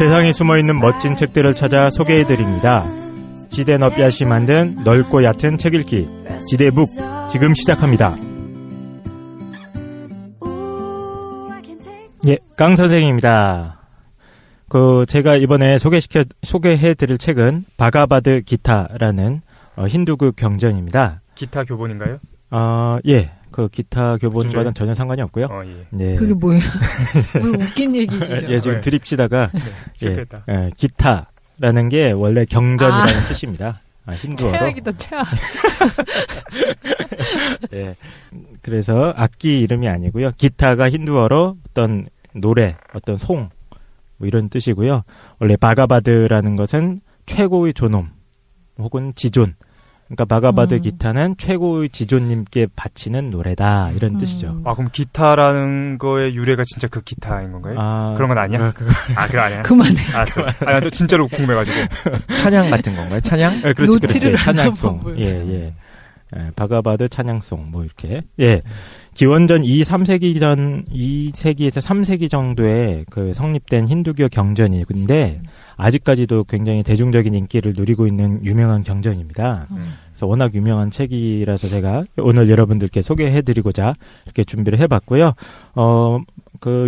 세상에 숨어있는 멋진 책들을 찾아 소개해드립니다. 지대너비아시 만든 넓고 얕은 책 읽기 지대북 지금 시작합니다. 예, 강 선생입니다. 제가 이번에 소개해드릴 책은 바가바드 기타라는 힌두교 경전입니다. 기타 교본인가요? 예. 기타 교본과는 전혀 상관이 없고요. 예. 네. 그게 뭐예요? 뭐 웃긴 얘기시죠? 예, 지금 드립 치다가. 실패했다. 기타라는 게 원래 경전이라는 뜻입니다. 힌두어로. 최악이다, 최악. 예. 그래서 악기 이름이 아니고요. 기타가 힌두어로 어떤 노래, 어떤 송, 뭐 이런 뜻이고요. 원래 바가바드라는 것은 최고의 존엄 혹은 지존. 그러니까 바가바드 기타는 최고의 지존님께 바치는 노래다 이런 뜻이죠. 그럼 기타라는 거의 유래가 진짜 그 기타인 건가요? 그런 건 아니야? 그거 아니야. 그만해. 알았어. 나 또 진짜로 궁금해가지고. 찬양 같은 건가요? 찬양? 네, 그렇지. 찬양송. 예. 바가바드 찬양송 뭐 이렇게. 예. 기원전 2세기에서 3세기 정도에 성립된 힌두교 경전인데 아직까지도 굉장히 대중적인 인기를 누리고 있는 유명한 경전입니다. 그래서 워낙 유명한 책이라서 제가 오늘 여러분들께 소개해드리고자 이렇게 준비를 해봤고요.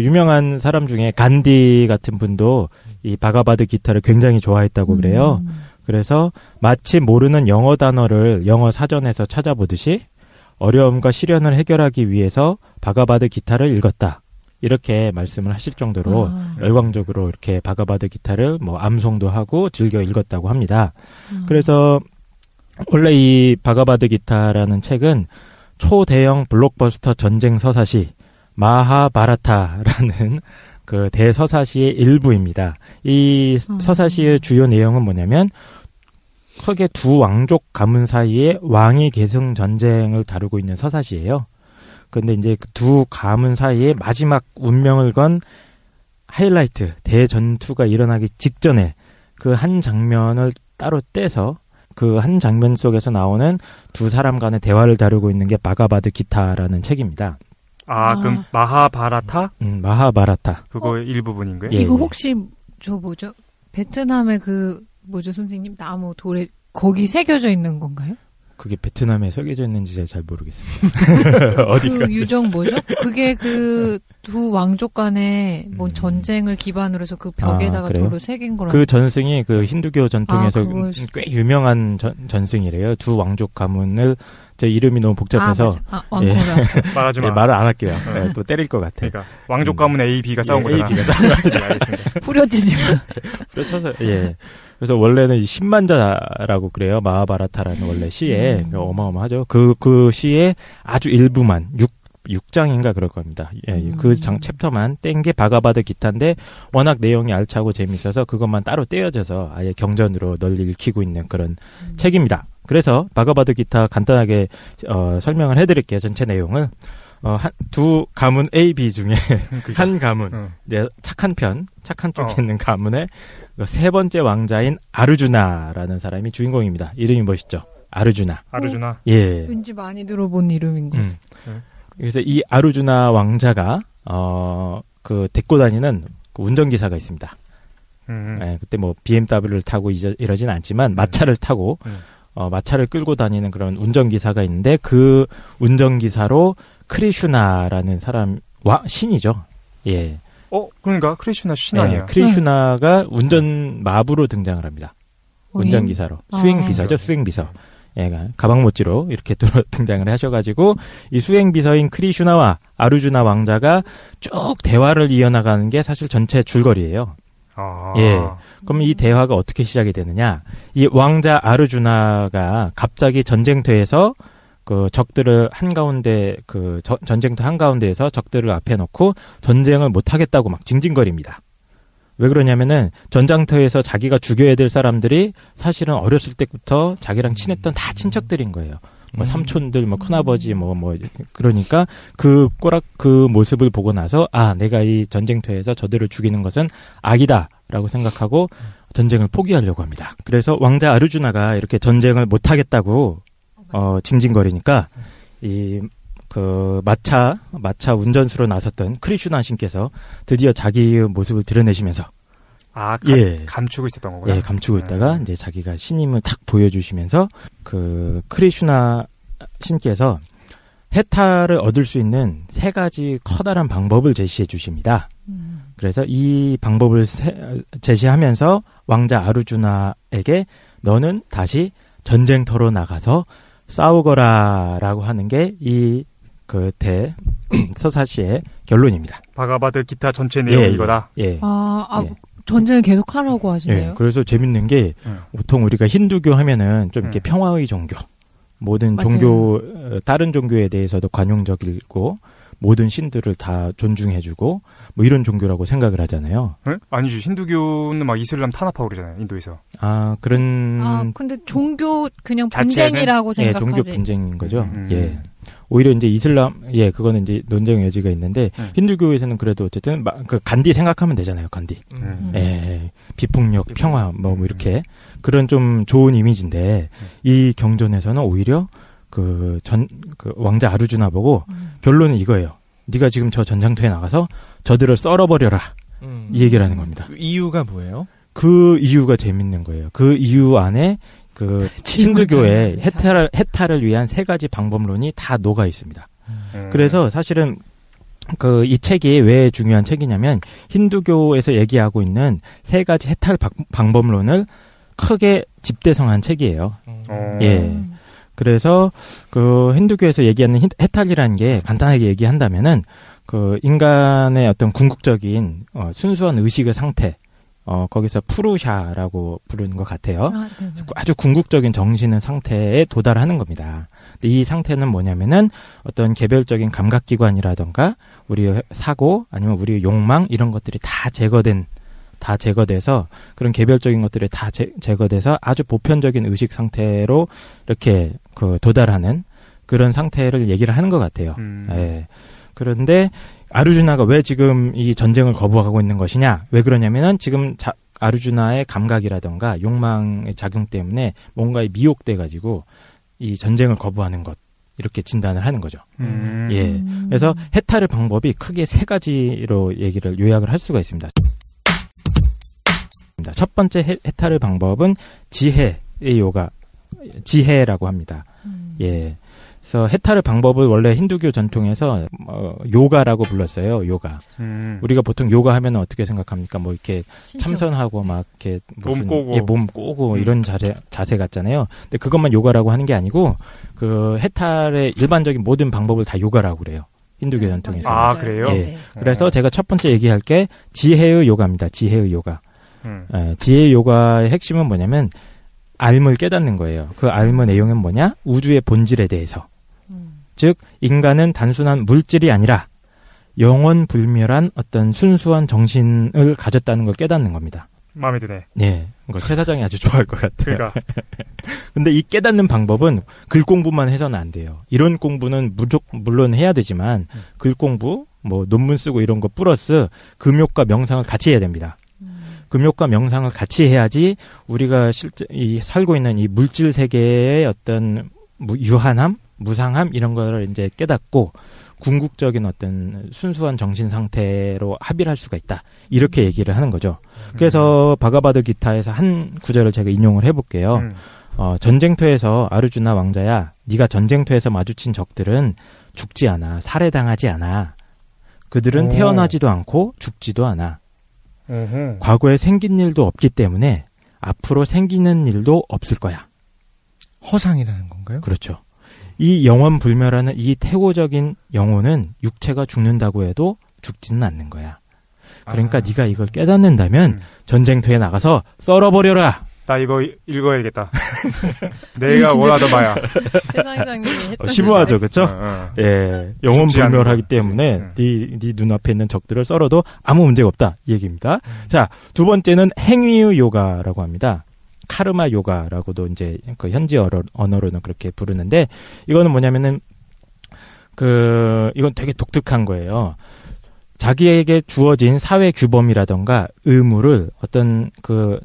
유명한 사람 중에 간디 같은 분도 이 바가바드 기타를 굉장히 좋아했다고 그래요. 그래서 마치 모르는 영어 단어를 영어 사전에서 찾아보듯이 어려움과 시련을 해결하기 위해서 바가바드 기타를 읽었다. 이렇게 말씀을 하실 정도로 열광적으로 이렇게 바가바드 기타를 암송도 하고 즐겨 읽었다고 합니다. 그래서 원래 이 바가바드 기타라는 책은 초대형 블록버스터 전쟁 서사시 마하바라타라는 대서사시의 일부입니다. 이 서사시의 주요 내용은 뭐냐면 크게 두 왕족 가문 사이에 왕위 계승 전쟁을 다루고 있는 서사시예요. 그런데 이제 그 두 가문 사이에 마지막 운명을 건 하이라이트 대전투가 일어나기 직전에 그 한 장면을 따로 떼서 그 한 장면 속에서 나오는 두 사람 간의 대화를 다루고 있는 게 바가바드 기타라는 책입니다. 그럼 마하바라타? 마하바라타. 그거의 일부분인 거예요? 예, 이거 혹시 베트남의 선생님 나무 돌에 거기 새겨져 있는 건가요? 그게 베트남에 새겨져 있는지 잘 모르겠습니다. 어디가? 유적 뭐죠? 그게 두 왕족 간의 전쟁을 기반으로 해서 그 벽에다가 돌을 새긴 거라고. 그 전승이 힌두교 전통에서 꽤 유명한 전승이래요. 두 왕족 가문을 제 이름이 너무 복잡해서 말하지 마. 말을 안 할게요. 또 때릴 것 같아. 그러니까 왕족 가문 A, B가 싸운 거잖아. A, B가 싸운 거잖아. 알겠습니다. 후려치지 마. 후려쳐서 그래서 원래는 10만자라고 그래요. 마하바라타라는 원래 시에 어마어마하죠. 그 시의 아주 일부만 6장인가 그럴 겁니다. 그 챕터만 뗀 게 바가바드 기타인데 워낙 내용이 알차고 재밌어서 그것만 따로 떼어져서 아예 경전으로 널리 읽히고 있는 그런 책입니다. 그래서 바가바드 기타 간단하게 설명을 해드릴게요. 전체 내용을. 두 가문 A, B 중에 한 가문, 착한 쪽에 있는 가문의 세 번째 왕자인 아르주나라는 사람이 주인공입니다. 이름이 멋있죠? 아르주나. 예. 왠지 많이 들어본 이름인 것 같아요. 그래서 이 아르주나 왕자가 데리고 다니는 운전기사가 있습니다. 그때 BMW를 타고 이러진 않지만 마차를 타고 마차를 끌고 다니는 그런 운전기사가 있는데 그 운전기사로 크리슈나라는 사람 신이죠. 예. 그러니까 크리슈나 신 아니에요? 크리슈나가 운전 마부로 등장을 합니다. 운전기사로. 수행비서죠, 수행비서. 가방 못지로 이렇게 또 등장을 하셔가지고 이 수행비서인 크리슈나와 아르주나 왕자가 쭉 대화를 이어나가는 게 사실 전체 줄거리예요. 그럼 이 대화가 어떻게 시작이 되느냐? 이 왕자 아르주나가 갑자기 전쟁터에서 적들을 한가운데 전쟁터 한가운데에서 적들을 앞에 놓고 전쟁을 못 하겠다고 막 징징거립니다. 왜 그러냐면은 전장터에서 자기가 죽여야 될 사람들이 사실은 어렸을 때부터 자기랑 친했던 다 친척들인 거예요. 삼촌들, 큰아버지, 그러니까 그 모습을 보고 나서, 내가 이 전쟁터에서 저들을 죽이는 것은 악이다라고 생각하고 전쟁을 포기하려고 합니다. 그래서 왕자 아르주나가 이렇게 전쟁을 못 하겠다고, 징징거리니까, 마차 운전수로 나섰던 크리슈나 신께서 드디어 자기의 모습을 드러내시면서, 감추고 있었던 거구나. 예, 감추고 있다가 이제 자기가 신임을 탁 보여주시면서 크리슈나 신께서 해탈을 얻을 수 있는 3가지 커다란 방법을 제시해 주십니다. 그래서 이 방법을 제시하면서 왕자 아르주나에게 너는 다시 전쟁터로 나가서 싸우거라라고 하는 게 이 서사시의 결론입니다. 바가바드 기타 전체 내용이 이거다. 예. 전쟁을 계속 하라고 하시네요. 예. 그래서 재밌는 게 보통 우리가 힌두교 하면은 좀 이렇게 평화의 종교, 모든 맞아요. 종교 다른 종교에 대해서도 관용적이고 모든 신들을 다 존중해주고 뭐 이런 종교라고 생각을 하잖아요. 네? 아니죠. 힌두교는 막 이슬람 탄압하고 그러잖아요. 인도에서. 근데 종교 그냥 분쟁이라고 생각하지. 종교 분쟁인 거죠. 예. 오히려 이제 이슬람, 그거는 이제 논쟁의 여지가 있는데, 힌두교에서는 그래도 어쨌든, 간디 생각하면 되잖아요, 간디. 비폭력, 평화, 뭐 이렇게. 그런 좀 좋은 이미지인데, 이 경전에서는 오히려 왕자 아르주나 보고, 결론은 이거예요. 네가 지금 저 전장터에 나가서 저들을 썰어버려라. 이 얘기를 하는 겁니다. 이유가 뭐예요? 그 이유가 재밌는 거예요. 그 이유 안에 힌두교의 해탈을 위한 3가지 방법론이 다 녹아 있습니다. 그래서 사실은 이 책이 왜 중요한 책이냐면 힌두교에서 얘기하고 있는 3가지 해탈 방법론을 크게 집대성한 책이에요. 예. 그래서 힌두교에서 얘기하는 해탈이라는 게 간단하게 얘기한다면은 인간의 어떤 궁극적인 순수한 의식의 상태, 거기서 푸루샤라고 부르는 것 같아요. 아주 궁극적인 정신의 상태에 도달하는 겁니다. 근데 이 상태는 뭐냐면은 어떤 개별적인 감각기관이라던가 우리의 사고 아니면 우리의 욕망 이런 것들이 다 제거돼서 그런 개별적인 것들이 다 제거돼서 아주 보편적인 의식 상태로 이렇게 도달하는 그런 상태를 얘기를 하는 것 같아요. 예. 그런데 아르주나가 왜 지금 이 전쟁을 거부하고 있는 것이냐? 왜 그러냐면은 지금 아르주나의 감각이라던가 욕망의 작용 때문에 뭔가에 미혹돼가지고 이 전쟁을 거부하는 것 이렇게 진단을 하는 거죠. 예. 그래서 해탈의 방법이 크게 3가지로 얘기를 요약을 할 수가 있습니다. 첫 번째 해탈의 방법은 지혜라고 합니다. 예. 그래서 해탈의 방법을 원래 힌두교 전통에서 요가라고 불렀어요. 요가. 우리가 보통 요가 하면 어떻게 생각합니까? 뭐 이렇게 참선하고 막 이렇게 몸 꼬고 이런 자세 같잖아요. 근데 그것만 요가라고 하는 게 아니고 해탈의 일반적인 모든 방법을 다 요가라고 그래요. 힌두교 전통에서. 아, 그래요? 예. 그래서 제가 첫 번째 얘기할 게 지혜의 요가입니다. 지혜의 요가. 지혜의 요가의 핵심은 뭐냐면 알을 깨닫는 거예요. 그 알의 내용은 뭐냐? 우주의 본질에 대해서. 즉 인간은 단순한 물질이 아니라 영원불멸한 어떤 순수한 정신을 가졌다는 걸 깨닫는 겁니다. 마음에 드네. 네, 이거 최 사장이 아주 좋아할 것 같아요. 그러니까. 근데 이 깨닫는 방법은 글 공부만 해서는 안 돼요. 이런 공부는 물론 해야 되지만 글 공부, 뭐 논문 쓰고 이런 거 플러스 금욕과 명상을 같이 해야 됩니다. 금욕과 명상을 같이 해야지 우리가 실제 살고 있는 이 물질 세계의 어떤 유한함, 무상함 이런 거를 이제 깨닫고 궁극적인 어떤 순수한 정신 상태로 합의를 할 수가 있다. 이렇게 얘기를 하는 거죠. 그래서 바가바드 기타에서 한 구절을 제가 인용을 해볼게요. 전쟁터에서 아르주나 왕자야, 네가 전쟁터에서 마주친 적들은 죽지 않아, 살해당하지 않아. 그들은 태어나지도 않고 죽지도 않아. 과거에 생긴 일도 없기 때문에 앞으로 생기는 일도 없을 거야. 허상이라는 건가요? 그렇죠. 이 영원불멸하는 이 태고적인 영혼은 육체가 죽는다고 해도 죽지는 않는 거야. 그러니까 네가 이걸 깨닫는다면 전쟁터에 나가서 썰어버려라. 나 이거 읽어야겠다. 내가 원하던 바야. 세상장님이 했던 심오하죠, 그렇죠? 예, 영원불멸하기 때문에 네 눈앞에 있는 적들을 썰어도 아무 문제가 없다 이 얘기입니다. 자, 두 번째는 행위의 요가라고 합니다. 카르마 요가라고도 이제 그 현지 언어로는 그렇게 부르는데 이거는 뭐냐면은 이건 되게 독특한 거예요. 자기에게 주어진 사회 규범이라던가 의무를 어떤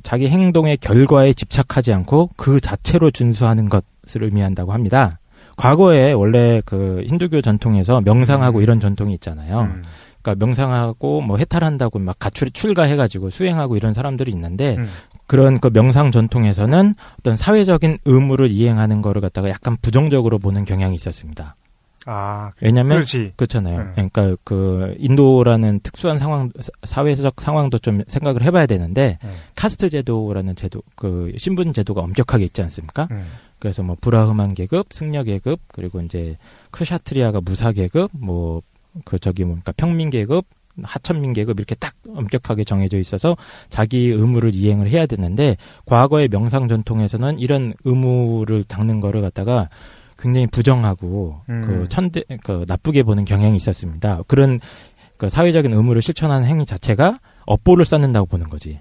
자기 행동의 결과에 집착하지 않고 그 자체로 준수하는 것을 의미한다고 합니다. 과거에 원래 힌두교 전통에서 명상하고 이런 전통이 있잖아요. 그러니까 명상하고 뭐 해탈한다고 막 출가해가지고 수행하고 이런 사람들이 있는데 그런 그 명상 전통에서는 어떤 사회적인 의무를 이행하는 거를 갖다가 약간 부정적으로 보는 경향이 있었습니다. 아, 왜냐면 그렇잖아요. 그러니까 그 인도라는 특수한 사회적 상황도 좀 생각을 해봐야 되는데 카스트 제도라는 제도, 그 신분 제도가 엄격하게 있지 않습니까? 그래서 뭐 브라흐만 계급, 승려 계급, 그리고 이제 크샤트리아가 무사 계급, 뭐 그러니까 평민 계급, 하천민 계급 이렇게 딱 엄격하게 정해져 있어서 자기 의무를 이행을 해야 되는데 과거의 명상 전통에서는 이런 의무를 닦는 거를 갖다가 굉장히 부정하고 그 나쁘게 보는 경향이 있었습니다. 그런 그 사회적인 의무를 실천하는 행위 자체가 업보를 쌓는다고 보는 거지.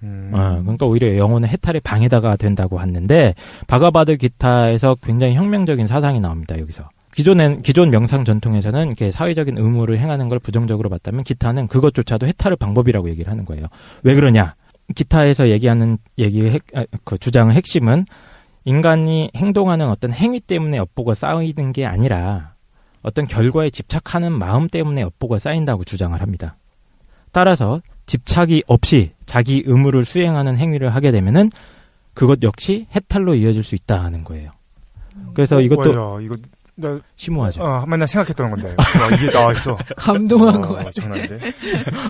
그러니까 오히려 영혼의 해탈의 방해다가 된다고 했는데 바가바드 기타에서 굉장히 혁명적인 사상이 나옵니다. 여기서. 기존 명상 전통에서는 이렇게 사회적인 의무를 행하는 걸 부정적으로 봤다면 기타는 그것조차도 해탈의 방법이라고 얘기를 하는 거예요. 왜 그러냐? 기타에서 얘기하는 그 주장의 핵심은 인간이 행동하는 어떤 행위 때문에 업보가 쌓이는 게 아니라 어떤 결과에 집착하는 마음 때문에 업보가 쌓인다고 주장을 합니다. 따라서 집착이 없이 자기 의무를 수행하는 행위를 하게 되면은 그것 역시 해탈로 이어질 수 있다는 거예요. 그래서 이것도 심오하죠. 맨날 생각했던 건데 이게 나와 있어. 감동한 것 같아. 장난인데.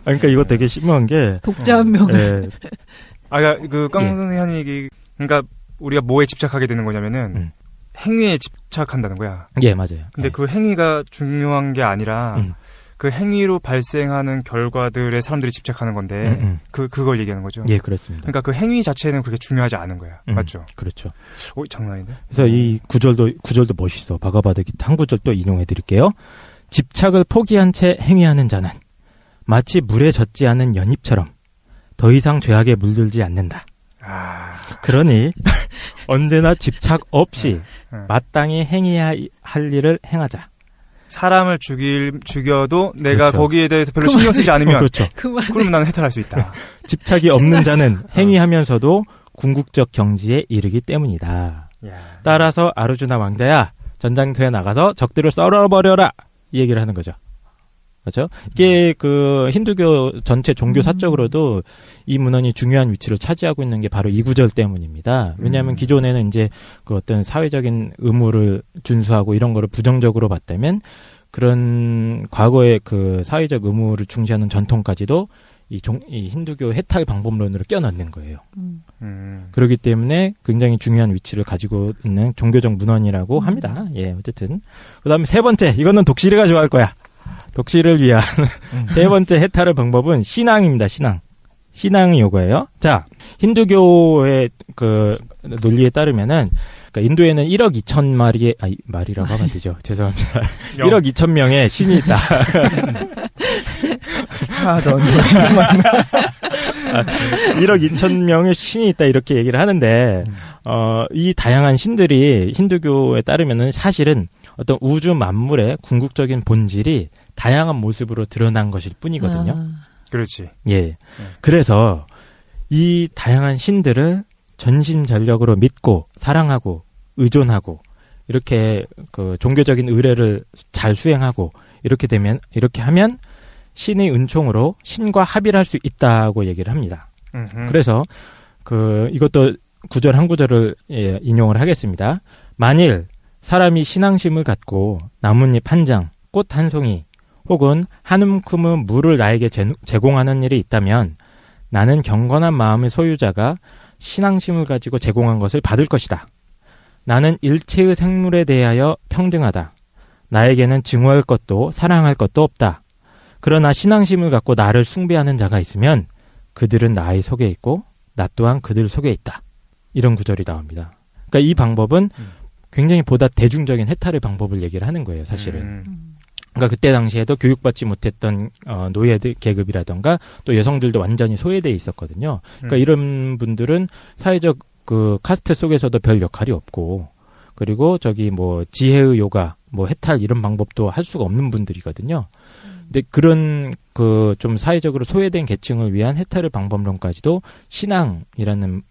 그러니까 이거 되게 심오한 게 독자 한 명. 네. 그 깡선생님 얘기, 그러니까 우리가 뭐에 집착하게 되는 거냐면은 행위에 집착한다는 거야. 예, 맞아요. 근데 그 행위가 중요한 게 아니라 그 행위로 발생하는 결과들에 사람들이 집착하는 건데 그걸 얘기하는 거죠. 예, 그렇습니다. 그러니까 그 행위 자체는 그렇게 중요하지 않은 거야. 맞죠? 그렇죠. 장난인데? 그래서 이 구절도 멋있어. 바가바드 기타 한 구절 또 인용해 드릴게요. 집착을 포기한 채 행위하는 자는 마치 물에 젖지 않은 연잎처럼 더 이상 죄악에 물들지 않는다. 그러니 언제나 집착 없이 마땅히 행해야 할 일을 행하자. 사람을 죽여도 내가 그렇죠. 거기에 대해서 별로 신경 쓰지 않으면 그렇죠. 그러면 나는 해탈할 수 있다. 집착이 없는 자는 행위하면서도 궁극적 경지에 이르기 때문이다. 따라서 아르주나 왕자야, 전장터에 나가서 적들을 썰어버려라, 이 얘기를 하는 거죠. 그렇죠? 이게 그 힌두교 전체 종교 사적으로도 이 문헌이 중요한 위치를 차지하고 있는 게 바로 이 구절 때문입니다. 왜냐하면 기존에는 이제 그 어떤 사회적인 의무를 준수하고 이런 거를 부정적으로 봤다면 그런 과거의 그 사회적 의무를 중시하는 전통까지도 이 힌두교 해탈 방법론으로 껴넣는 거예요. 그렇기 때문에 굉장히 중요한 위치를 가지고 있는 종교적 문헌이라고 합니다. 예, 어쨌든. 그 다음에 세 번째, 이거는 독실이가 좋아할 거야. 독실을 위한 세 번째 해탈의 방법은 신앙입니다. 신앙이 요거예요. 자, 힌두교의 그 논리에 따르면은, 그러니까 인도에는 1억 2천 말이라고 하면 안 되죠. 죄송합니다. 1억 2천 명의 신이 있다. 스타던 1억 2천 명의 신이 있다 이렇게 얘기를 하는데, 이 다양한 신들이 힌두교에 따르면은 사실은 어떤 우주 만물의 궁극적인 본질이 다양한 모습으로 드러난 것일 뿐이거든요. 그렇지. 예. 그래서 이 다양한 신들을 전심전력으로 믿고 사랑하고 의존하고 이렇게 그 종교적인 의례를 잘 수행하고 이렇게 하면 신의 은총으로 신과 합일할 수 있다고 얘기를 합니다. 그래서 이것도 구절 한 구절을 인용을 하겠습니다. 만일 사람이 신앙심을 갖고 나뭇잎 한 장, 꽃 한 송이, 혹은 한 움큼의 물을 나에게 제공하는 일이 있다면 나는 경건한 마음의 소유자가 신앙심을 가지고 제공한 것을 받을 것이다. 나는 일체의 생물에 대하여 평등하다. 나에게는 증오할 것도 사랑할 것도 없다. 그러나 신앙심을 갖고 나를 숭배하는 자가 있으면 그들은 나의 속에 있고 나 또한 그들 속에 있다. 이런 구절이 나옵니다. 그러니까 이 방법은 굉장히 보다 대중적인 해탈의 방법을 얘기를 하는 거예요, 사실은. 그러니까 그때 당시에도 교육받지 못했던 노예들 계급이라던가 또 여성들도 완전히 소외되어 있었거든요. 그러니까 이런 분들은 사회적 그 카스트 속에서도 별 역할이 없고, 그리고 뭐 지혜의 요가, 뭐 해탈 이런 방법도 할 수가 없는 분들이거든요. 근데 그런 그 좀 사회적으로 소외된 계층을 위한 해탈의 방법론까지도 신앙이라는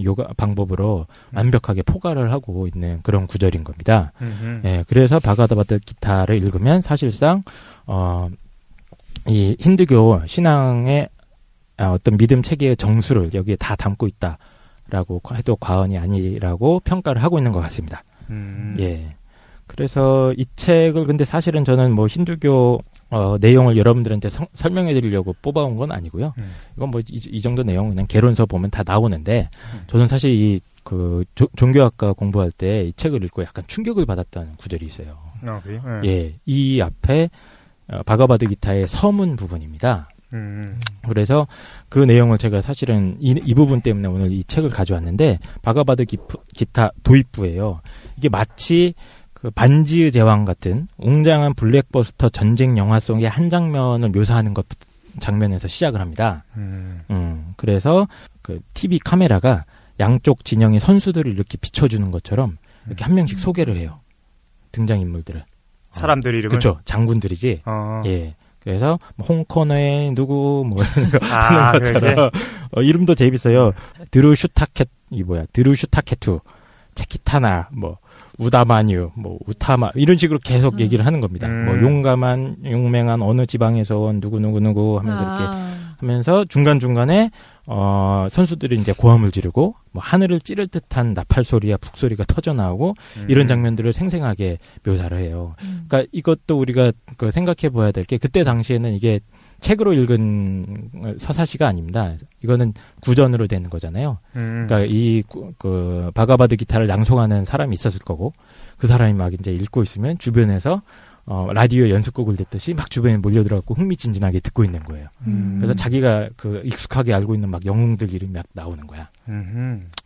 요가 방법으로 완벽하게 포괄을 하고 있는 그런 구절인 겁니다. 그래서 바가바드 기타를 읽으면 사실상 이 힌두교 신앙의 어떤 믿음 체계의 정수를 여기에 다 담고 있다라고 해도 과언이 아니라고 평가를 하고 있는 것 같습니다. 예. 그래서 이 책을 근데 사실은 저는 뭐 힌두교 내용을 여러분들한테 설명해 드리려고 뽑아온 건 아니고요. 이건 뭐 이 정도 내용 그냥 개론서 보면 다 나오는데 저는 사실 이 종교학과 공부할 때 이 책을 읽고 약간 충격을 받았다는 구절이 있어요. 예. 이 앞에 바가바드 기타의 서문 부분입니다. 그래서 그 내용을 제가 사실은 이 부분 때문에 오늘 이 책을 가져왔는데 바가바드 기타 도입부예요. 이게 마치 그 반지의 제왕 같은 웅장한 블랙버스터 전쟁 영화 속의 한 장면을 묘사하는 것 장면에서 시작을 합니다. 그래서 그 TV 카메라가 양쪽 진영의 선수들을 이렇게 비춰주는 것처럼 이렇게 한 명씩 소개를 해요. 등장인물들을. 사람들 이름을? 그렇죠. 장군들이지. 예. 그래서 홍코너의 누구 뭐 하는 것처럼 이름도 재밌어요. 드루슈타케투, 체키타나 뭐 우다마뉴, 뭐 우타마 이런 식으로 계속 얘기를 하는 겁니다. 뭐 용맹한 어느 지방에서 온 누구 하면서 이렇게 하면서 중간중간에 선수들이 이제 고함을 지르고 뭐 하늘을 찌를 듯한 나팔 소리야 북소리가 터져 나오고 이런 장면들을 생생하게 묘사를 해요. 그러니까 이것도 우리가 생각해 봐야 될 게 그때 당시에는 이게 책으로 읽은 서사시가 아닙니다. 이거는 구전으로 되는 거잖아요. 그러니까 그 바가바드 기타를 낭송하는 사람이 있었을 거고 그 사람이 막 이제 읽고 있으면 주변에서 라디오 연습곡을 듣듯이 막 주변에 몰려들어갖고 흥미진진하게 듣고 있는 거예요. 그래서 자기가 그 익숙하게 알고 있는 막 영웅들 이름이 막 나오는 거야.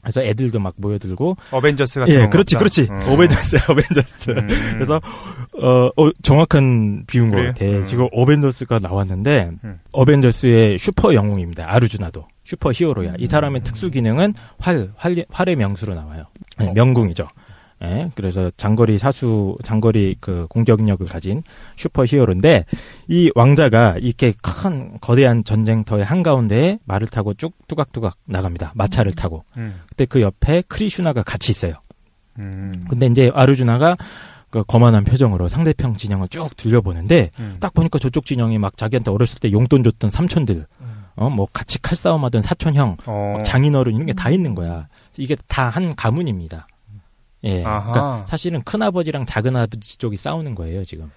그래서 애들도 막 모여들고. 어벤져스 같은 예, 그렇지. 어벤져스. 그래서, 정확한 비유인 것 같아. 지금 어벤져스가 나왔는데, 어벤져스의 슈퍼 영웅입니다. 아르주나도. 슈퍼 히어로야. 이 사람의 특수 기능은 활의 명수로 나와요. 네, 명궁이죠. 예, 그래서 장거리 그 공격력을 가진 슈퍼 히어로인데, 이 왕자가 이렇게 큰 거대한 전쟁터의 한가운데에 말을 타고 쭉 뚜각뚜각 나갑니다. 마차를 타고. 그때 그 옆에 크리슈나가 같이 있어요. 근데 이제 아르주나가 그 거만한 표정으로 상대편 진영을 쭉 들려보는데, 딱 보니까 저쪽 진영이 막 자기한테 어렸을 때 용돈 줬던 삼촌들, 뭐 같이 칼싸움하던 사촌형, 장인어른 이런 게 다 있는 거야. 이게 다 한 가문입니다. 예, 그러니까 사실은 큰 아버지랑 작은 아버지 쪽이 싸우는 거예요 지금.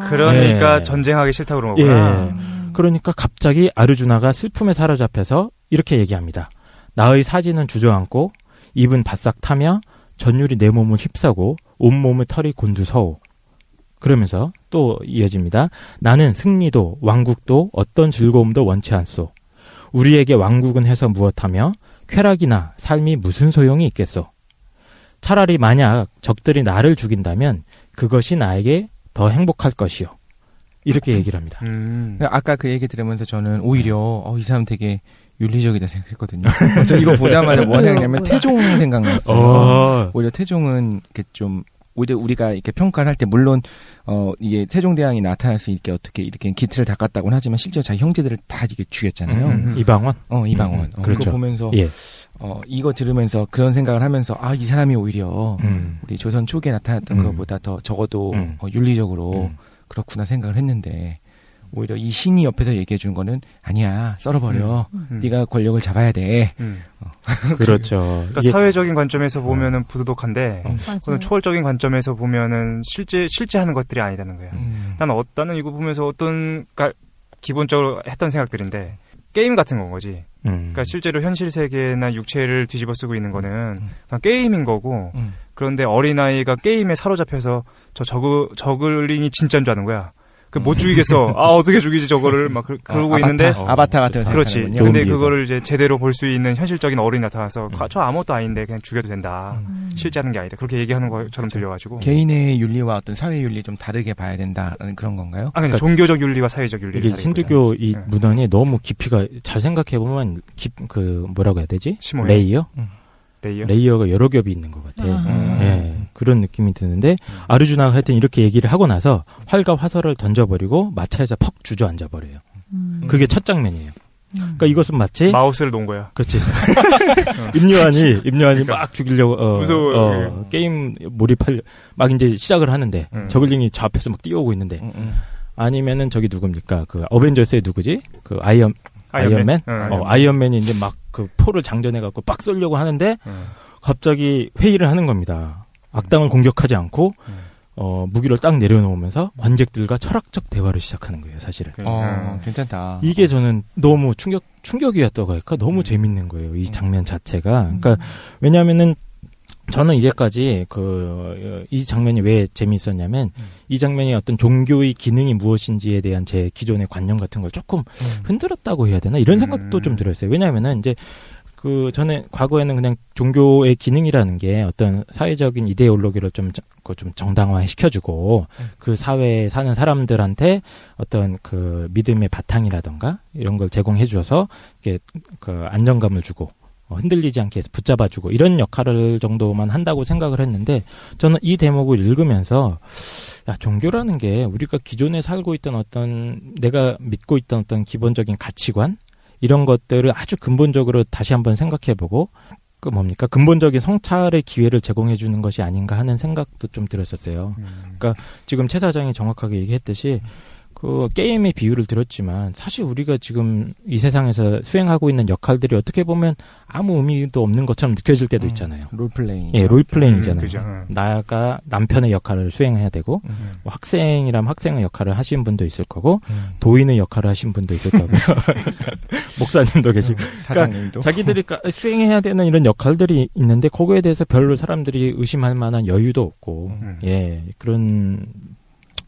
그러니까 예. 전쟁하기 싫다 그런 거구나. 예. 그러니까 갑자기 아르주나가 슬픔에 사로잡혀서 이렇게 얘기합니다. 나의 사진은 주저앉고 입은 바싹 타며 전율이 내 몸을 휩싸고 온 몸의 털이 곤두서오. 그러면서 또 이어집니다. 나는 승리도 왕국도 어떤 즐거움도 원치 않소. 우리에게 왕국은 해서 무엇하며 쾌락이나 삶이 무슨 소용이 있겠소. 차라리 만약 적들이 나를 죽인다면 그것이 나에게 더 행복할 것이요. 이렇게 얘기를 합니다. 아까 그 얘기 들으면서 저는 오히려 이 사람 되게 윤리적이다 생각했거든요. 저 이거 보자마자 뭐가 생각나냐면 태종 생각났어요. 오히려 태종은 이렇게 좀 오히려 우리가 이렇게 평가를 할 때 물론 이게 세종대왕이 나타나서 이렇게 어떻게 이렇게 기틀을 닦았다고는 하지만 실제로 자기 형제들을 다 이게 죽였잖아요. 이방원? 이방원. 그렇죠. 그거 보면서 예. 이거 들으면서 그런 생각을 하면서 이 사람이 오히려 우리 조선 초기에 나타났던 것보다 더 적어도 윤리적으로 그렇구나 생각을 했는데 오히려 이 신이 옆에서 얘기해 준 거는 아니야 썰어버려 네가 권력을 잡아야 돼. 그렇죠. 그러니까 사회적인 관점에서 보면은 부도덕한데 초월적인 관점에서 보면은 실제 하는 것들이 아니다는 거야. 나는 이거 보면서 그러니까 기본적으로 했던 생각들인데 게임 같은 건 거지. 그러니까 실제로 현실 세계나 육체를 뒤집어 쓰고 있는 거는 그냥 게임인 거고 그런데 어린아이가 게임에 사로잡혀서 저글링이 진짜인 줄 아는 거야. 못 죽이겠어. 어떻게 죽이지 저거를 막 그러고 있는데 아바타 같은 그렇지. 근데 그거를 이제 제대로 볼 수 있는 현실적인 어른이 나타나서 저 아무것도 아닌데 그냥 죽여도 된다. 실제 하는 게 아니다. 그렇게 얘기하는 것처럼 들려가지고 개인의 윤리와 어떤 사회 윤리 좀 다르게 봐야 된다는 그런 건가요? 그러니까 종교적 윤리와 사회적 윤리. 이게 힌두교 이 문헌이 너무 깊이가 잘 생각해 보면 뭐라고 해야 되지? 레이어? 레이어가 여러 겹이 있는 것 같아요. 예, 그런 느낌이 드는데 아르주나가 하여튼 이렇게 얘기를 하고 나서 활과 화살을 던져버리고 마차에서 퍽 주저앉아 버려요. 그게 첫 장면이에요. 그러니까 이것은 마치 마우스를 놓은 거야. 그렇지. 임요한이 그러니까. 막 죽이려고 무서워. 게임 몰입할 막 이제 시작을 하는데 저글링이 저 앞에서 막 뛰어오고 있는데 아니면은 저기 누굽니까? 그 어벤져스의 누구지? 그 아이언맨? 아이언맨이 이제 막 그 포를 장전해갖고 빡 쏠려고 하는데 갑자기 회의를 하는 겁니다. 악당을 공격하지 않고 무기를 딱 내려놓으면서 관객들과 철학적 대화를 시작하는 거예요, 사실은. 괜찮다. 이게 저는 너무 충격이었다고 할까? 너무 재밌는 거예요, 이 장면 자체가. 그러니까 왜냐하면은 저는 이제까지 이 장면이 왜 재미있었냐면 이 장면이 어떤 종교의 기능이 무엇인지에 대한 제 기존의 관념 같은 걸 조금 흔들었다고 해야 되나 이런 생각도 좀 들었어요. 왜냐하면은 이제 저는 과거에는 그냥 종교의 기능이라는 게 어떤 사회적인 이데올로기를 좀 정당화 시켜주고 그 사회에 사는 사람들한테 어떤 그 믿음의 바탕이라던가 이런 걸 제공해 주어서 이게 그 안정감을 주고 흔들리지 않게 해서 붙잡아주고 이런 역할을 정도만 한다고 생각을 했는데 저는 이 대목을 읽으면서 종교라는 게 우리가 기존에 살고 있던 어떤 내가 믿고 있던 어떤 기본적인 가치관 이런 것들을 아주 근본적으로 다시 한번 생각해보고 근본적인 성찰의 기회를 제공해 주는 것이 아닌가 하는 생각도 좀 들었었어요. 그러니까 지금 최 사장이 정확하게 얘기했듯이 그 게임의 비유를 들었지만 사실 우리가 지금 이 세상에서 수행하고 있는 역할들이 어떻게 보면 아무 의미도 없는 것처럼 느껴질 때도 있잖아요. 롤플레잉. 예, 롤플레잉이잖아요. 나가 남편의 역할을 수행해야 되고 뭐 학생이라면 학생의 역할을 하신 분도 있을 거고 도인의 역할을 하신 분도 있을 거고 목사님도 계시고 사장님도. 그러니까 자기들이 수행해야 되는 이런 역할들이 있는데 거기에 대해서 별로 사람들이 의심할 만한 여유도 없고 예, 그런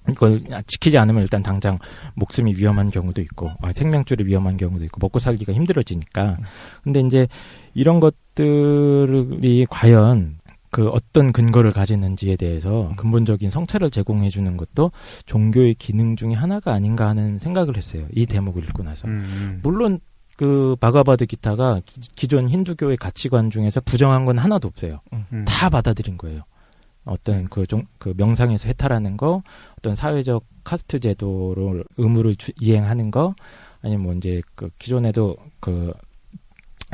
이걸 지키지 않으면 일단 당장 목숨이 위험한 경우도 있고 생명줄이 위험한 경우도 있고 먹고 살기가 힘들어지니까 근데 이제 이런 것들이 과연 그 어떤 근거를 가지는지에 대해서 근본적인 성찰을 제공해 주는 것도 종교의 기능 중에 하나가 아닌가 하는 생각을 했어요. 이 대목을 읽고 나서 물론 그 바가바드 기타가 기존 힌두교의 가치관 중에서 부정한 건 하나도 없어요. 다 받아들인 거예요. 어떤 그 명상에서 해탈하는 거, 어떤 사회적 카스트 제도를 의무를 이행하는 거, 아니면 뭐 이제 그 기존에도 그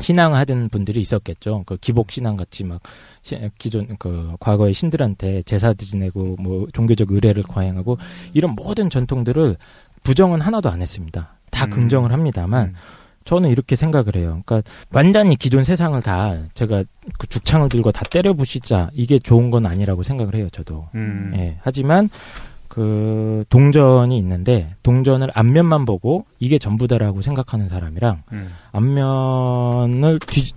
신앙하던 분들이 있었겠죠. 그 기복 신앙 같이 막 기존 그 과거의 신들한테 제사 지내고 뭐 종교적 의례를 거행하고 이런 모든 전통들을 부정은 하나도 안 했습니다. 다 긍정을 합니다만. 저는 이렇게 생각을 해요. 그러니까 완전히 기존 세상을 다 제가 그 죽창을 들고 다 때려 부시자 이게 좋은 건 아니라고 생각을 해요. 저도. 예. 하지만 그 동전이 있는데 동전을 앞면만 보고 이게 전부다라고 생각하는 사람이랑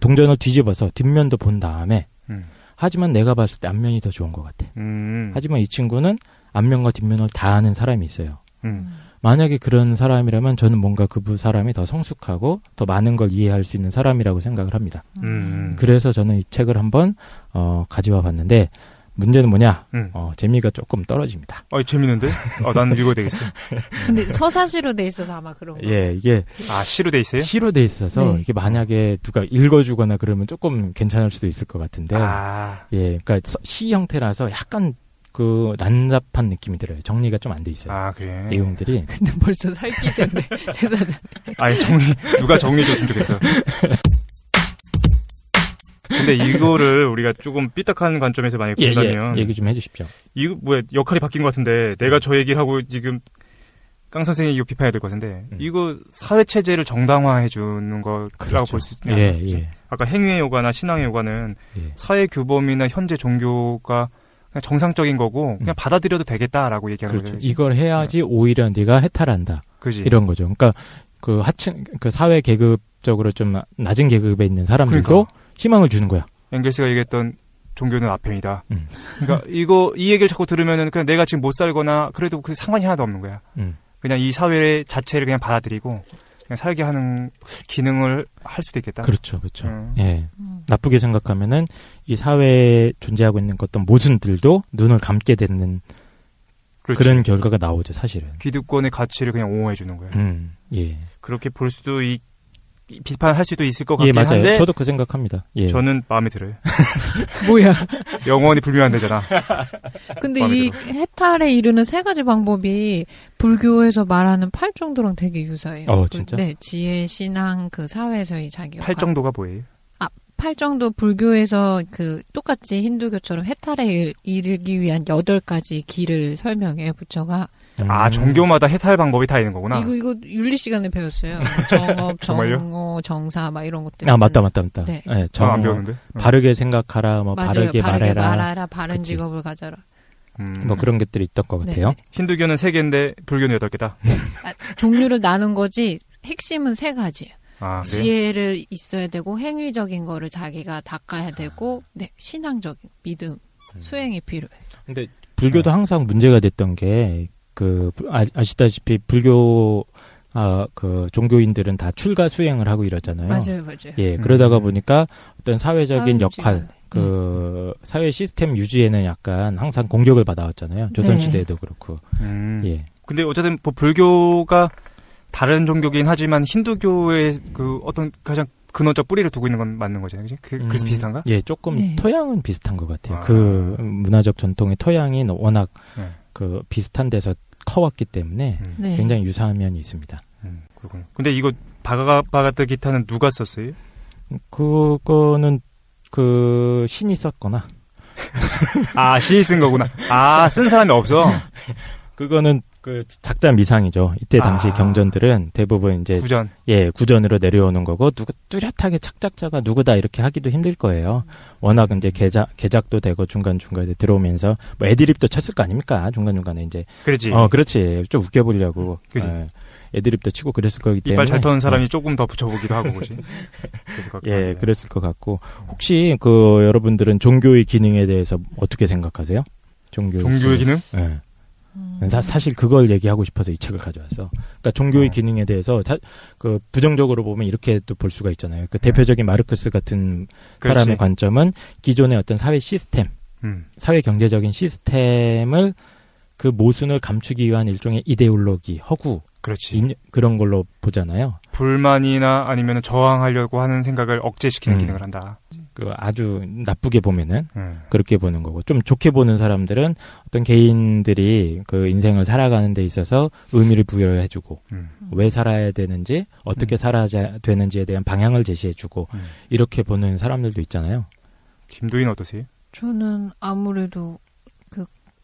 동전을 뒤집어서 뒷면도 본 다음에 하지만 내가 봤을 때 앞면이 더 좋은 것 같아. 하지만 이 친구는 앞면과 뒷면을 다 아는 사람이 있어요. 만약에 그런 사람이라면 저는 뭔가 그 사람이 더 성숙하고 더 많은 걸 이해할 수 있는 사람이라고 생각을 합니다. 그래서 저는 이 책을 한번 가져와 봤는데 문제는 뭐냐? 재미가 조금 떨어집니다. 재밌는데? 난 읽어야 되겠어. 근데 서사시로 돼 있어서 아마 그런 거. 예, 이게 시로 돼 있어요? 시로 돼 있어서 이게 만약에 누가 읽어주거나 그러면 조금 괜찮을 수도 있을 것 같은데, 예, 그러니까 시 형태라서 약간 그 난잡한 느낌이 들어요. 정리가 좀 안 돼 있어요. 그래. 내용들이. 근데 벌써 살기세인데 제사장. 누가 정리해줬으면 좋겠어. 근데 이거를 우리가 조금 삐딱한 관점에서 많이 본다면 얘기 좀 해주십시오. 이거 뭐야 역할이 바뀐 것 같은데 내가 저 얘기를 하고 지금 깡 선생이 이거 비판해야 될 것 같은데 이거 사회 체제를 정당화해 주는 거라고 볼 수 있냐? 예. 아까 행위의 요가나 신앙의 요가는 사회 규범이나 현재 종교가 그냥 정상적인 거고 그냥 받아들여도 되겠다라고 얘기하는 거죠. 이걸 해야지 오히려 네가 해탈한다. 그지. 이런 거죠. 그러니까 그 하층 그 사회 계급적으로 좀 낮은 계급에 있는 사람들도 희망을 주는 거야. 앵겔스가 얘기했던 종교는 아편이다. 그러니까 이 얘기를 자꾸 들으면은 그냥 내가 지금 못 살거나 그래도 그 상관이 하나도 없는 거야. 그냥 이 사회 자체를 그냥 받아들이고 그냥 살게 하는 기능을 할 수도 있겠다. 그렇죠. 예. 나쁘게 생각하면은 이 사회에 존재하고 있는 어떤 모순들도 눈을 감게 되는 그런 결과가 나오죠, 사실은. 기득권의 가치를 그냥 옹호해 주는 거예요. 예. 그렇게 볼 수도 비판할 수도 있을 것 예, 같긴 맞아요. 한데 저도 그 생각합니다. 예. 저는 마음에 들어요. 뭐야? 영원히 불멸한대잖아. 근데 이 해탈에 이르는 세 가지 방법이 불교에서 말하는 팔정도랑 되게 유사해요. 진짜? 네, 지혜, 신앙, 그 사회에서의 자기 역할. 팔정도가 뭐예요? 팔정도 불교에서 똑같이 힌두교처럼 해탈에 이르기 위한 8가지 길을 설명해요, 부처가. 종교마다 해탈 방법이 다 있는 거구나. 이거 윤리 시간에 배웠어요. 정업, 정어, 정사 막 이런 것들. 맞다. 네. 네, 안 배웠는데. 바르게 생각하라, 뭐 맞아요. 바르게 말해라, 바른 그치. 직업을 가져라. 뭐 그런 것들이 있던 것 같아요. 네. 힌두교는 3개인데 불교는 8개다. 종류를 나눈 거지 핵심은 3가지예요. 그래요? 지혜를 있어야 되고 행위적인 거를 자기가 닦아야 되고 신앙적인 믿음, 수행이 필요해. 근데 불교도 항상 문제가 됐던 게 아시다시피 불교 그 종교인들은 다 출가 수행을 하고 이러잖아요. 맞아요. 예, 그러다가 보니까 어떤 사회적인 역할, 사회 시스템 유지에는 약간 항상 공격을 받아왔잖아요. 조선시대에도 그렇고. 예. 근데 어쨌든 불교가 다른 종교긴 하지만 힌두교의 그 어떤 가장 근원적 뿌리를 두고 있는 건 맞는 거잖아요. 그치? 그래서 비슷한가? 예, 조금 토양은 비슷한 것 같아요. 그 문화적 전통의 토양이 워낙 그 비슷한 데서 커왔기 때문에 굉장히 유사한 면이 있습니다. 그렇군요. 근데 이거 바가바가드 기타는 누가 썼어요? 그거는 그 신이 썼거나. 신이 쓴 거구나. 쓴 사람이 없어. 그거는 그 작자 미상이죠. 이때 당시 경전들은 대부분 이제 구전으로 내려오는 거고 누가 뚜렷하게 착작자가 누구다 이렇게 하기도 힘들 거예요. 워낙 이제 개작도 되고 중간중간에 들어오면서 뭐 애드립도 쳤을 거 아닙니까? 중간중간에 이제. 그렇지. 그렇지. 좀 웃겨보려고. 애드립도 치고 그랬을 거기 때문에. 이빨 잘 터는 사람이 조금 더 붙여보기도 하고 그러지. 예, 그랬을 것 같고. 혹시 여러분들은 종교의 기능에 대해서 어떻게 생각하세요? 종교의 기능? 네. 사실 그걸 얘기하고 싶어서 이 책을 가져왔어. 그러니까 종교의 기능에 대해서 그 부정적으로 보면 이렇게 또 볼 수가 있잖아요. 그 대표적인 마르크스 같은 사람의 관점은 기존의 어떤 사회 시스템, 사회 경제적인 시스템을 그 모순을 감추기 위한 일종의 이데올로기, 허구, 그런 걸로 보잖아요. 불만이나 아니면 저항하려고 하는 생각을 억제시키는 기능을 한다. 아주 나쁘게 보면은 그렇게 보는 거고, 좀 좋게 보는 사람들은 어떤 개인들이 그 인생을 살아가는 데 있어서 의미를 부여해주고 왜 살아야 되는지, 어떻게 살아야 되는지에 대한 방향을 제시해주고 이렇게 보는 사람들도 있잖아요. 김도인 어떠세요? 저는 아무래도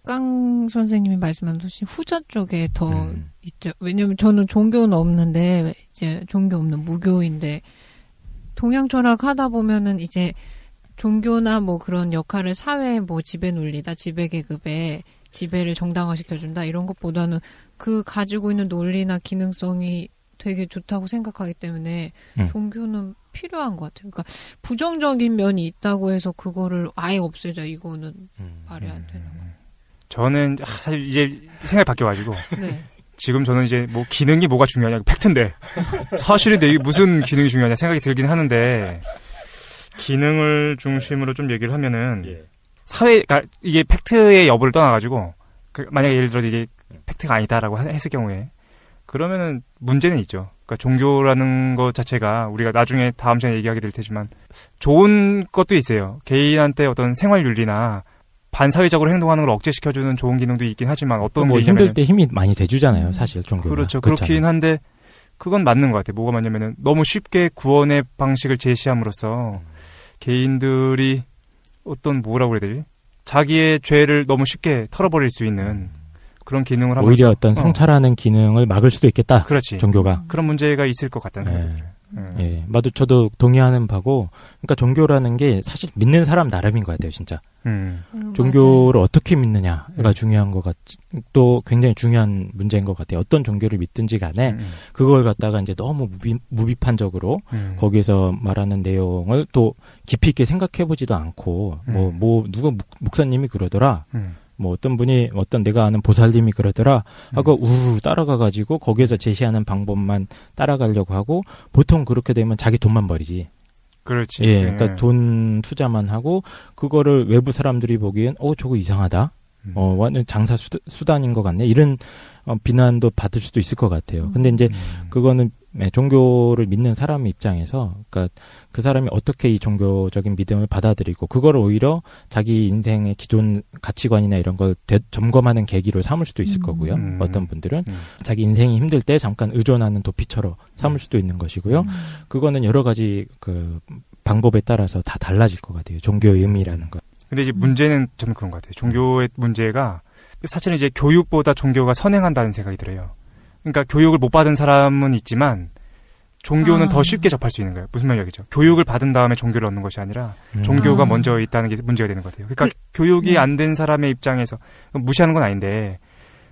깡 선생님이 말씀한 후자 쪽에 더 있죠. 왜냐면 저는 종교는 없는데, 이제 종교 없는 무교인데, 동양 철학 하다 보면은 이제 종교나 뭐 그런 역할을 사회의 뭐 지배 논리다, 지배 계급에 지배를 정당화시켜준다, 이런 것보다는 그 가지고 있는 논리나 기능성이 되게 좋다고 생각하기 때문에 종교는 필요한 것 같아요. 그러니까 부정적인 면이 있다고 해서 그거를 아예 없애자, 이거는 말이 안 되는 거예요. 저는 사실 이제 생각이 바뀌어가지고 지금 저는 이제 뭐 기능이 뭐가 중요하냐, 팩트인데 사실인데 이게 무슨 기능이 중요하냐 생각이 들긴 하는데, 기능을 중심으로 좀 얘기를 하면은 그러니까 이게 팩트의 여부를 떠나가지고 만약에 예를 들어 이게 팩트가 아니다라고 했을 경우에 그러면은 문제는 있죠. 그러니까 종교라는 것 자체가 우리가 나중에 다음 시간에 얘기하게 될 테지만 좋은 것도 있어요. 개인한테 어떤 생활 윤리나 반사회적으로 행동하는 걸 억제시켜주는 좋은 기능도 있긴 하지만, 어떤 게 힘들 때 힘이 많이 돼주잖아요, 사실 종교가. 그렇죠. 그렇긴 한데 그건 맞는 것 같아요. 뭐가 맞냐면은 너무 쉽게 구원의 방식을 제시함으로써 개인들이 어떤 뭐라고 그래야 되지? 자기의 죄를 너무 쉽게 털어버릴 수 있는 그런 기능을 하면서 오히려 어떤 성찰하는 기능을 막을 수도 있겠다. 그렇지. 종교가. 그런 문제가 있을 것 같다는 생각이 들어요. 예, 저도 동의하는 바고, 그러니까 종교라는 게 사실 믿는 사람 나름인 것 같아요, 진짜. 종교를 맞아요. 어떻게 믿느냐가 중요한 것 또 굉장히 중요한 문제인 것 같아요. 어떤 종교를 믿든지 간에 그걸 갖다가 이제 너무 무비판적으로 거기에서 말하는 내용을 또 깊이 있게 생각해보지도 않고, 누가 목사님이 그러더라. 뭐 어떤 내가 아는 보살님이 그러더라 하고 우르르 따라가가지고 거기에서 제시하는 방법만 따라가려고 하고, 보통 그렇게 되면 자기 돈만 버리지. 그렇지. 예, 그러니까 돈 투자만 하고 그거를 외부 사람들이 보기엔 저거 이상하다. 완전 장사 수단인 것 같네. 이런 비난도 받을 수도 있을 것 같아요. 근데 이제 그거는 종교를 믿는 사람의 입장에서, 그러니까 그 사람이 어떻게 이 종교적인 믿음을 받아들이고 그거를 오히려 자기 인생의 기존 가치관이나 이런 걸 점검하는 계기로 삼을 수도 있을 거고요. 어떤 분들은 자기 인생이 힘들 때 잠깐 의존하는 도피처로 삼을 수도 있는 것이고요. 그거는 여러 가지 그 방법에 따라서 다 달라질 것 같아요. 종교의 의미라는 것. 근데 이제 문제는 저는 그런 것 같아요. 종교의 문제가 사실은 이제 교육보다 종교가 선행한다는 생각이 들어요. 그러니까 교육을 못 받은 사람은 있지만 종교는 더 쉽게 접할 수 있는 거예요. 무슨 말이죠? 교육을 받은 다음에 종교를 얻는 것이 아니라 종교가 먼저 있다는 게 문제가 되는 것 같아요. 그러니까 교육이 안 된 사람의 입장에서 무시하는 건 아닌데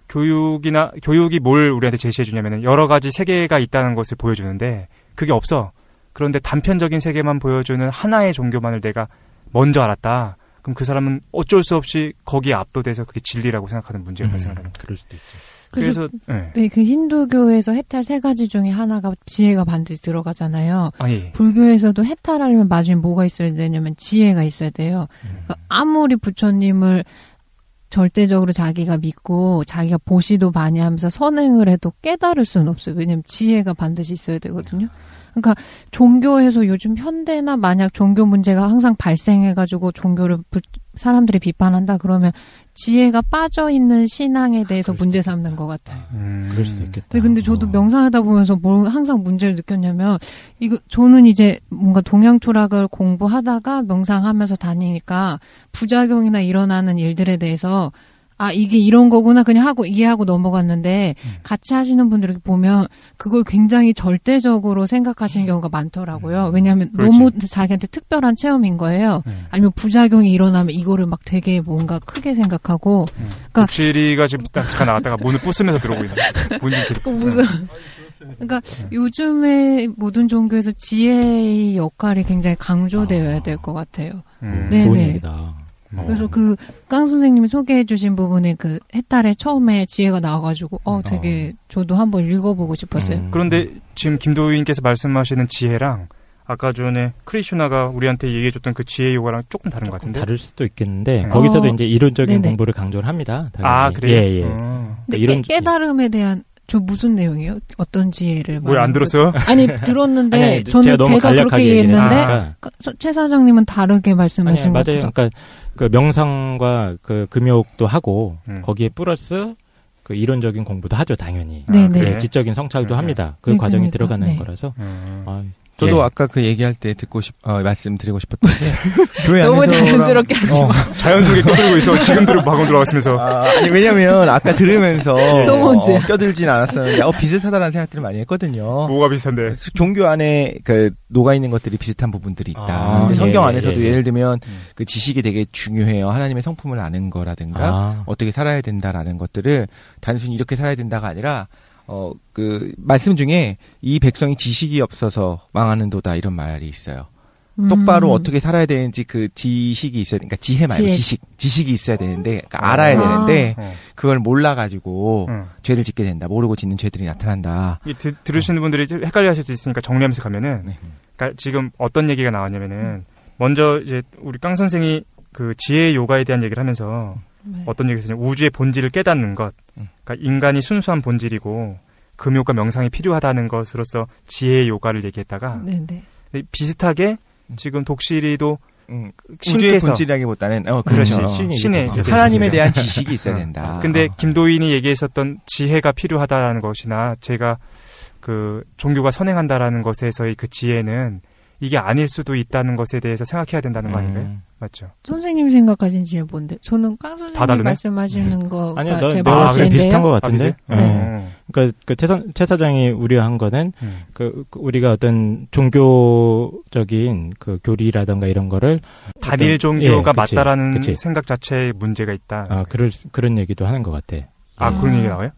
교육이 뭘 우리한테 제시해 주냐면은 여러 가지 세계가 있다는 것을 보여주는데 그게 없어. 그런데 단편적인 세계만 보여주는 하나의 종교만을 내가 먼저 알았다. 그럼 그 사람은 어쩔 수 없이 거기에 압도돼서 그게 진리라고 생각하는 문제가 발생하는 거예요. 그럴 수도 있죠. 그래서 네, 그 힌두교에서 해탈 3가지 중에 하나가 지혜가 반드시 들어가잖아요. 예. 불교에서도 해탈하려면 마지막에 뭐가 있어야 되냐면 지혜가 있어야 돼요. 그러니까 아무리 부처님을 절대적으로 자기가 믿고 자기가 보시도 많이 하면서 선행을 해도 깨달을 수는 없어요. 왜냐하면 지혜가 반드시 있어야 되거든요. 그러니까 종교에서 요즘 현대나 만약 종교 문제가 항상 발생해가지고 종교를 사람들이 비판한다 그러면 지혜가 빠져있는 신앙에 대해서 문제 삼는 것 같아요. 그럴 수도 있겠다. 근데 저도 명상하다 보면서 항상 문제를 느꼈냐면 저는 이제 뭔가 동양 철학을 공부하다가 명상하면서 다니니까 부작용이나 일어나는 일들에 대해서 이게 이런 거구나 그냥 하고 이해하고 넘어갔는데 같이 하시는 분들 이렇게 보면 그걸 굉장히 절대적으로 생각하시는 경우가 많더라고요. 왜냐하면 너무 자기한테 특별한 체험인 거예요. 아니면 부작용이 일어나면 이거를 막 되게 뭔가 크게 생각하고. 그러니까 독실이가 지금 잠깐 나갔다가 문을 부수면서 들어오고 있는. 그러니까 요즘에 모든 종교에서 지혜의 역할이 굉장히 강조되어야 될 것 같아요. 좋은 얘기다. 그래서 깡 선생님이 소개해 주신 부분에 그 해탈에 처음에 지혜가 나와가지고 되게 저도 한번 읽어보고 싶었어요. 그런데 지금 김도희님께서 말씀하시는 지혜랑 아까 전에 크리슈나가 우리한테 얘기해줬던 그 지혜 요가랑 조금 다른 것 같은데? 다를 수도 있겠는데 거기서도 이제 이론적인 공부를 강조를 합니다. 당연히. 그래요? 예. 근데 깨달음에 대한 저 무슨 내용이에요? 어떤 지혜를 왜 안 들었어요? 아니 들었는데 저는 제가 그렇게 이해했는데 최 사장님은 다르게 말씀하신 것 같아서. 맞아요. 그러니까 그 명상과 그 금욕도 하고 거기에 플러스 그 이론적인 공부도 하죠, 당연히. 네. 지적인 성찰도 합니다. 그 과정이 들어가는 거라서. 저도 아까 그 얘기할 때 말씀드리고 싶었던 게 교회 안에서 너무 자연스럽게 하지 마. 자연스럽게 껴들고 있어. 지금 방금 들어갔으면서. 아니 왜냐면 아까 들으면서 껴들진 않았었는데 비슷하다라는 생각들을 많이 했거든요. 뭐가 비슷한데? 종교 안에 그 녹아 있는 것들이 비슷한 부분들이 있다. 근데 성경 안에서도 예를 들면 그 지식이 되게 중요해요. 하나님의 성품을 아는 거라든가 어떻게 살아야 된다라는 것들을 단순히 이렇게 살아야 된다가 아니라 그 말씀 중에 이 백성이 지식이 없어서 망하는도다 이런 말이 있어요. 똑바로 어떻게 살아야 되는지 그 지식이 있어야 그러니까 지혜 말고 지식이 있어야 되는데 그러니까 알아야 되는데 그걸 몰라가지고 죄를 짓게 된다. 모르고 짓는 죄들이 나타난다. 들으시는 분들이 헷갈려 하실 수 있으니까 정리하면서 가면은 그러니까 지금 어떤 얘기가 나왔냐면은 먼저 이제 우리 깡 선생이 그 지혜 요가에 대한 얘기를 하면서 어떤 얘기를 했냐면 우주의 본질을 깨닫는 것. 그러니까 인간이 순수한 본질이고 금욕과 명상이 필요하다는 것으로서 지혜의 요가를 얘기했다가 비슷하게 지금 독실이도 우주의 본질이라기보다는 그렇죠. 신의 하나님에 대한 지식이 있어야 된다. 근데 김도인이 얘기했었던 지혜가 필요하다는 것이나 제가 그 종교가 선행한다라는 것에서의 그 지혜는 이게 아닐 수도 있다는 것에 대해서 생각해야 된다는 거 아닌가요? 맞죠? 선생님이 생각하신 지혜 뭔데? 저는 깡 선생님이 말씀하시는 거가 제 말씀인데요. 비슷한 것 같은데. 그러니까 그 최 사장이 우려한 거는 그 우리가 어떤 종교적인 그 교리라든가 이런 거를 단일 종교가 맞다라는 생각 자체에 문제가 있다. 그런 얘기도 하는 것 같아. 그런 얘기 나와요?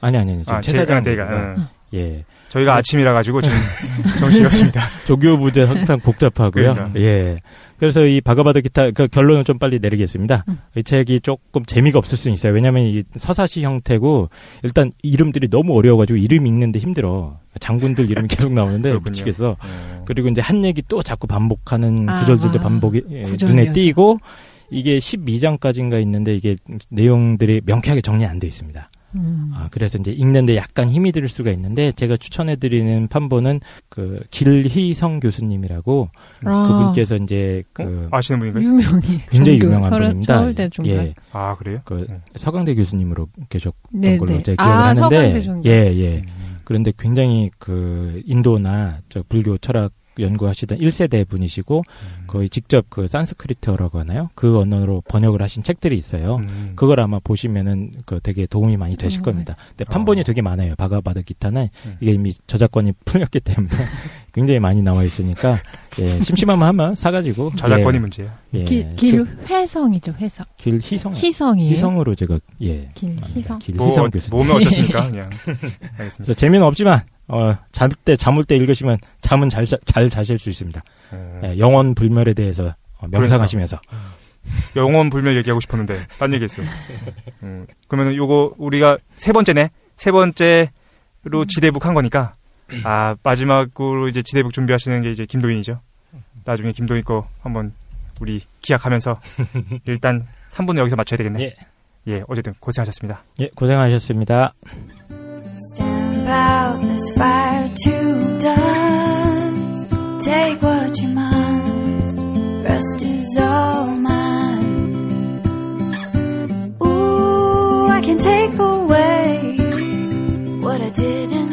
아니. 지금 최 사장 저희가 아침이라 가지고 지금 정신이 없습니다. 종교 문제 항상 복잡하고요. 그러니까. 예. 그래서 이 바가바드 기타 그 결론을 좀 빨리 내리겠습니다. 이 책이 조금 재미가 없을 수는 있어요. 왜냐하면 이 서사시 형태고 일단 이름들이 너무 어려워가지고 이름 읽는데 힘들어. 장군들 이름이 계속 나오는데 미치겠어. 그리고 이제 한 얘기 또 자꾸 반복하는 구절들도 반복이 눈에 띄고 이게 12장까지인가 있는데 이게 내용들이 명쾌하게 정리 안 돼 있습니다. 그래서 이제 읽는데 약간 힘이 들 수가 있는데 제가 추천해드리는 판본은 그 길희성 교수님이라고 그분께서 이제 아시는 분인가요? 유명해. 굉장히 유명한 분입니다. 서울대 종교. 예. 그래요? 그 서강대 교수님으로 계셨던 걸로 제가 기억을 하는데. 서강대 종교. 예. 그런데 굉장히 그 인도나 저 불교 철학 연구하시던 1세대 분이시고 거의 직접 그 산스크리트어라고 하나요? 그 언어로 번역을 하신 책들이 있어요. 그걸 아마 보시면은 그 되게 도움이 많이 되실 겁니다. 근데 판본이 되게 많아요. 바가바드 기타는 이게 이미 저작권이 풀렸기 때문에 굉장히 많이 나와 있으니까 예, 심심하면 한번 사가지고 저작권이 문제예요. 예, 길회성이죠, 회성. 길희성. 희성이에요. 희성으로 제가 길희성. 길희성 교수. 몸은 어떻습니까? 그냥 알겠습니다. 재미는 없지만 잠을 때 읽으시면 잠은 잘 자실 수 있습니다. 예, 영원 불멸에 대해서 명상하시면서. 영원 불멸 얘기하고 싶었는데 딴 얘기했어요. 그러면은 요거 우리가 세 번째로 지대북 한 거니까 마지막으로 이제 지대북 준비하시는 게 이제 김도인이죠. 나중에 김도인 거 한번 우리 기약하면서 일단 3분은 여기서 맞춰야 되겠네. 예, 어쨌든 고생하셨습니다. 예, 고생하셨습니다. Stamp out this fire to dust. Take what you must. Rest is all mine. Ooh, I can take away what I didn't